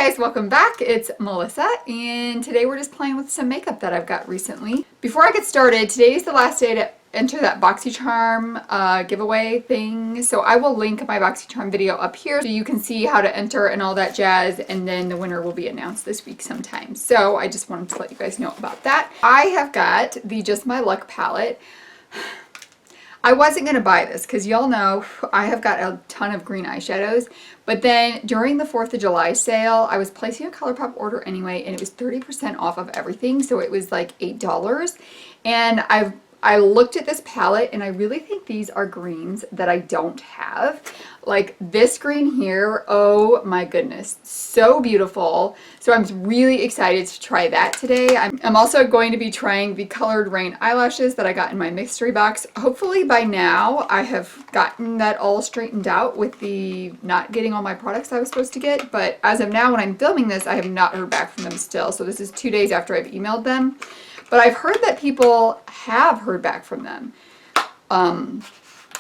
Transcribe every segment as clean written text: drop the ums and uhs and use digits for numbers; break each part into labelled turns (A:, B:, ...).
A: guys, welcome back. It's Melissa, and today we're just playing with some makeup that I've got recently. Before I get started, today is the last day to enter that BoxyCharm giveaway thing, so I will link my BoxyCharm video up here so you can see how to enter and all that jazz, and then the winner will be announced this week sometime. So I just wanted to let you guys know about that. I have got the Just My Luck palette. I wasn't going to buy this because y'all know I have got a ton of green eyeshadows, but then during the 4th of July sale, I was placing a ColourPop order anyway, and it was 30% off of everything, so it was like $8. And I looked at this palette, and I really think these are greens that I don't have. Like this green here, oh my goodness, so beautiful. So I'm really excited to try that today. I'm also going to be trying the Colored Rain eyelashes that I got in my mystery box. Hopefully by now I have gotten that all straightened out with the not getting all my products I was supposed to get. But as of now, when I'm filming this, I have not heard back from them still. So this is 2 days after I've emailed them. But I've heard that people have heard back from them.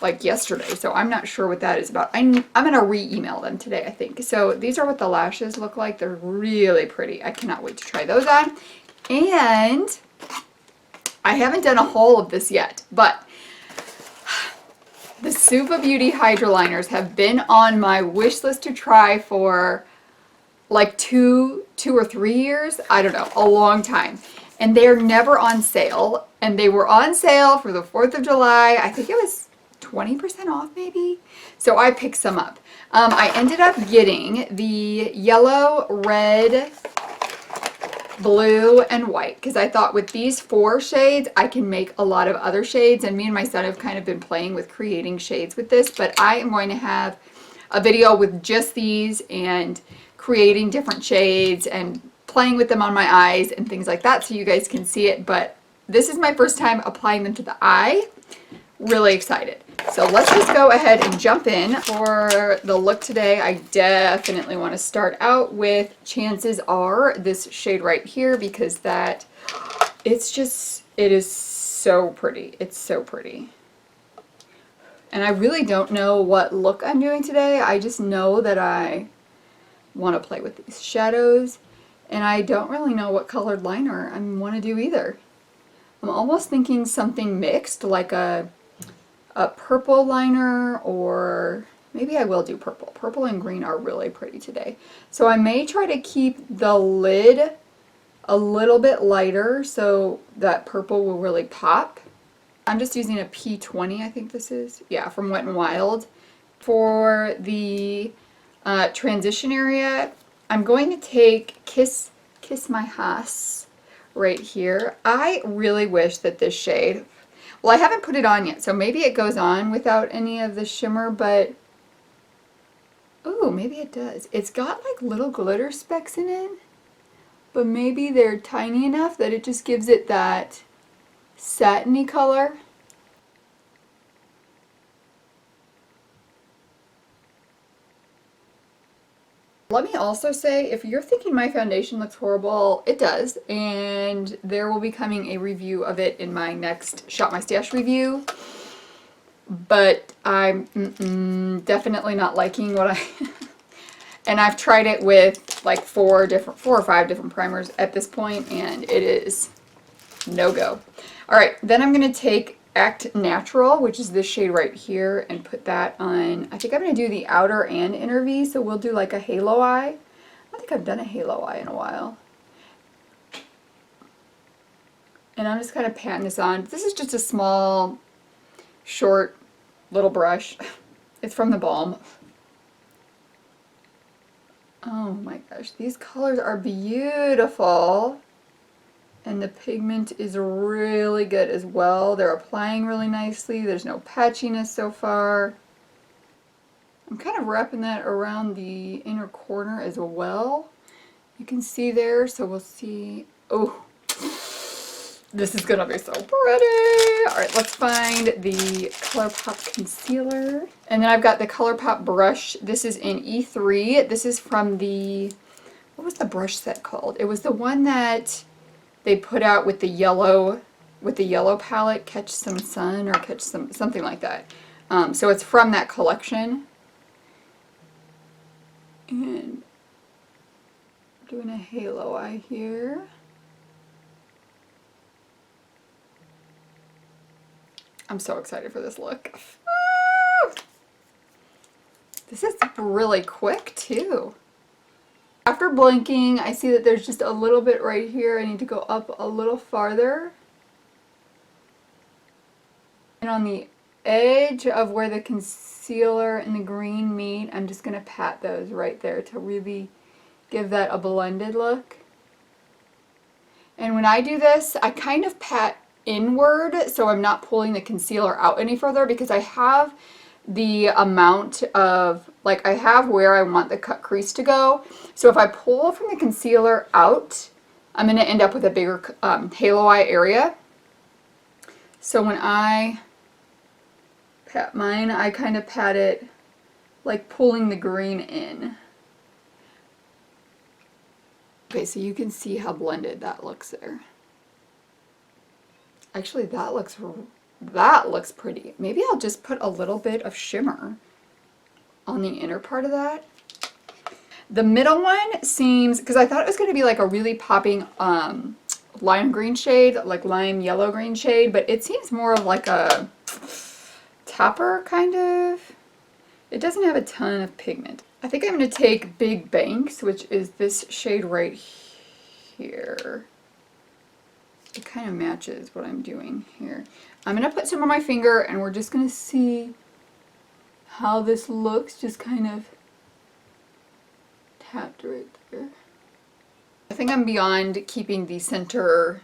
A: Like yesterday, so I'm not sure what that is about. I'm gonna re-email them today, I think. So these are what the lashes look like. They're really pretty. I cannot wait to try those on. And I haven't done a haul of this yet, but the Suva Beauty Hydra liners have been on my wish list to try for like two or 3 years. I don't know, a long time. And they're never on sale. And they were on sale for the 4th of July. I think it was 20% off maybe. So I picked some up. I ended up getting the yellow, red, blue, and white because I thought with these 4 shades I can make a lot of other shades, and me and my son have kind of been playing with creating shades with this, but I am going to have a video with just these and creating different shades and playing with them on my eyes and things like that so you guys can see it. But this is my first time applying them to the eye. Really excited. So let's just go ahead and jump in. For the look today, I definitely want to start out with, chances are, this shade right here, because it is so pretty. It's so pretty. And I really don't know what look I'm doing today. I just know that I want to play with these shadows, and I don't really know what colored liner I want to do either. I'm almost thinking something mixed, like a purple liner, or maybe I will do purple. Purple and green are really pretty today. So I may try to keep the lid a little bit lighter so that purple will really pop. I'm just using a P20, I think this is. Yeah, from Wet n Wild. For the transition area, I'm going to take Kiss My Hass right here. I really wish that this shade, well, I haven't put it on yet, so maybe it goes on without any of the shimmer, but oh, maybe it does. It's got like little glitter specks in it, but maybe they're tiny enough that it just gives it that satiny color. Let me also say, if you're thinking my foundation looks horrible, it does, and there will be coming a review of it in my next Shop My Stash review, but I'm definitely not liking what and I've tried it with like 4 or 5 different primers at this point, and it is no go. Alright, then I'm going to take Act Natural, which is this shade right here, and put that on. I think I'm going to do the outer and inner V, so we'll do like a halo eye. I don't think I've done a halo eye in a while. And I'm just kind of patting this on. This is just a small, short, little brush. It's from the Balm. Oh my gosh, these colors are beautiful. And the pigment is really good as well. They're applying really nicely. There's no patchiness so far. I'm kind of wrapping that around the inner corner as well. You can see there, so we'll see. Oh, this is gonna be so pretty. All right, let's find the ColourPop concealer. And then I've got the ColourPop brush. This is in E3. This is from the, what was the brush set called? It was the one that they put out with the yellow palette, Catch Some Sun, or Catch Some, something like that. So it's from that collection. And Doing a halo eye here. I'm so excited for this look. Woo! This is really quick too. After blinking, I see that there's just a little bit right here. I need to go up a little farther. And on the edge of where the concealer and the green meet, I'm just going to pat those right there to really give that a blended look. And when I do this, I kind of pat inward so I'm not pulling the concealer out any further, because I have the amount of, like, I have where I want the cut crease to go. So if I pull from the concealer out, I'm going to end up with a bigger halo eye area. So when I pat mine, I kind of pat it like pulling the green in. Okay, so you can see how blended that looks there. Actually, that looks pretty. Maybe I'll just put a little bit of shimmer on the inner part of that. The middle one seems, because I thought it was going to be like a really popping lime green shade, like lime yellow green shade, but it seems more of like a topper kind of. It doesn't have a ton of pigment. I think I'm going to take Big Banks, which is this shade right here. It kind of matches what I'm doing here. I'm going to put some on my finger and we're just going to see how this looks, just kind of tapped right there. I think I'm beyond keeping the center,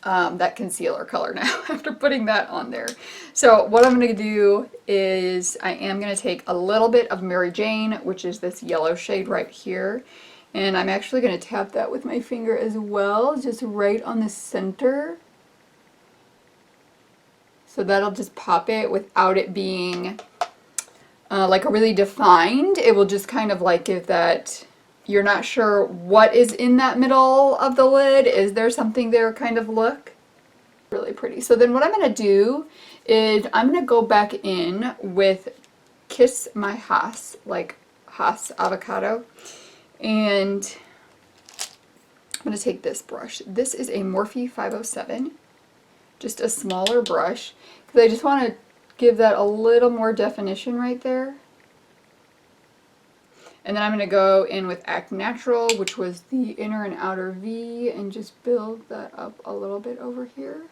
A: that concealer color now after putting that on there. So what I'm going to do is I am going to take a little bit of Mary Jane, which is this yellow shade right here. And I'm actually going to tap that with my finger as well, just right on the center. So that'll just pop it without it being like a really defined. It will just kind of like give that, you're not sure what is in that middle of the lid. Is there something there kind of look? Really pretty. So then what I'm going to do is I'm going to go back in with Kiss My Haas, like Haas avocado. And I'm going to take this brush. This is a Morphe 507. Just a smaller brush, because I just want to give that a little more definition right there. And then I'm going to go in with Act Natural, which was the inner and outer V, and just build that up a little bit over here.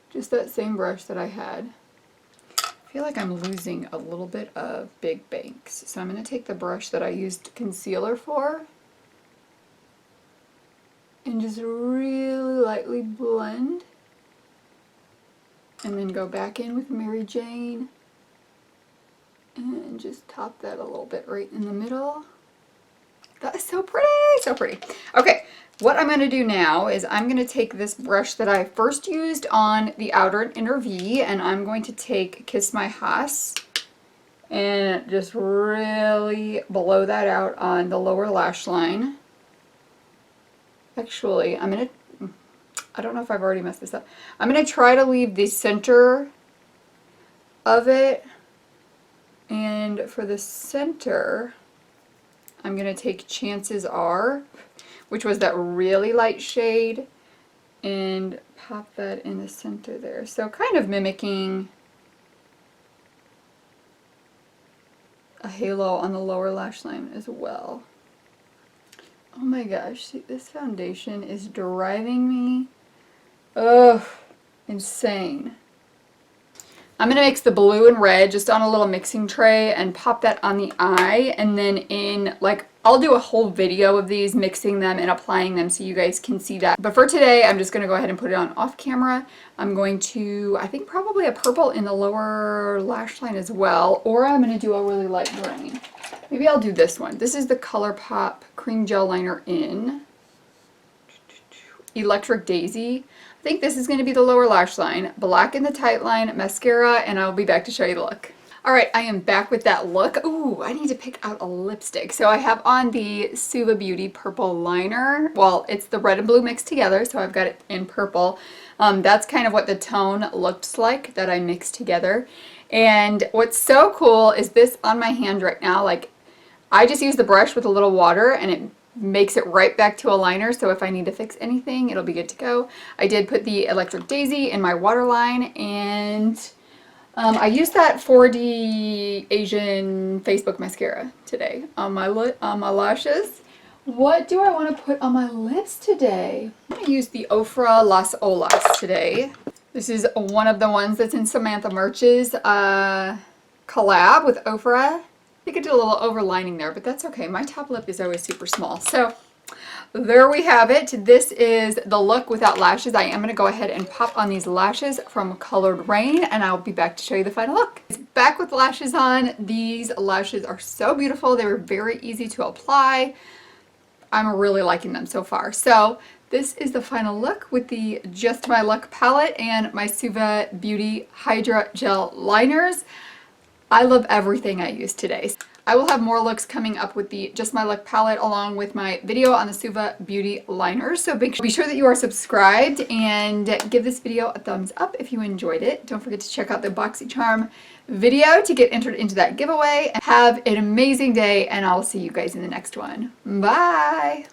A: Just that same brush that I had. I feel like I'm losing a little bit of Big Banks. So I'm going to take the brush that I used concealer for and just really lightly blend. And then go back in with Mary Jane and just top that a little bit right in the middle. That is so pretty, so pretty. Okay, what I'm going to do now is I'm going to take this brush that I first used on the outer and inner V, and I'm going to take Kiss My Haas and just really blow that out on the lower lash line. Actually, I don't know if I've already messed this up. I'm going to try to leave the center of it, and for the center, I'm going to take Chances Are, which was that really light shade, and pop that in the center there. So kind of mimicking a halo on the lower lash line as well. Oh my gosh, see, this foundation is driving me, insane. I'm going to mix the blue and red just on a little mixing tray and pop that on the eye, and then in, like, I'll do a whole video of these, mixing them and applying them so you guys can see that. But for today, I'm just going to go ahead and put it on off camera. I'm going to, I think probably a purple in the lower lash line as well, or I'm going to do a really light green. Maybe I'll do this one. This is the ColourPop Cream Gel Liner in Electric Daisy. I think this is going to be the lower lash line, black in the tight line, mascara, and I'll be back to show you the look. Alright, I am back with that look. Ooh, I need to pick out a lipstick. So I have on the Suva Beauty purple liner. Well, it's the red and blue mixed together, so I've got it in purple. That's kind of what the tone looks like that I mixed together. And what's so cool is this on my hand right now, like, I just use the brush with a little water and it makes it right back to a liner, so if I need to fix anything, it'll be good to go. I did put the Electric Daisy in my waterline, and I used that 4D Asian Facebook mascara today on my lashes. What do I want to put on my lips today? I'm going to use the Ofra Las Olas today. This is one of the ones that's in Samantha Murch's collab with Ofra. I think I did a little overlining there, but that's okay. My top lip is always super small. So there we have it. This is the look without lashes. I am going to go ahead and pop on these lashes from Colored Rain, and I'll be back to show you the final look. Back with lashes on. These lashes are so beautiful. They were very easy to apply. I'm really liking them so far. So this is the final look with the Just My Luck palette and my Suva Beauty Hydra Gel Liners. I love everything I used today. I will have more looks coming up with the Just My Luck palette along with my video on the Suva Beauty Liners. So be sure that you are subscribed and give this video a thumbs up if you enjoyed it. Don't forget to check out the BoxyCharm video to get entered into that giveaway. Have an amazing day, and I'll see you guys in the next one. Bye!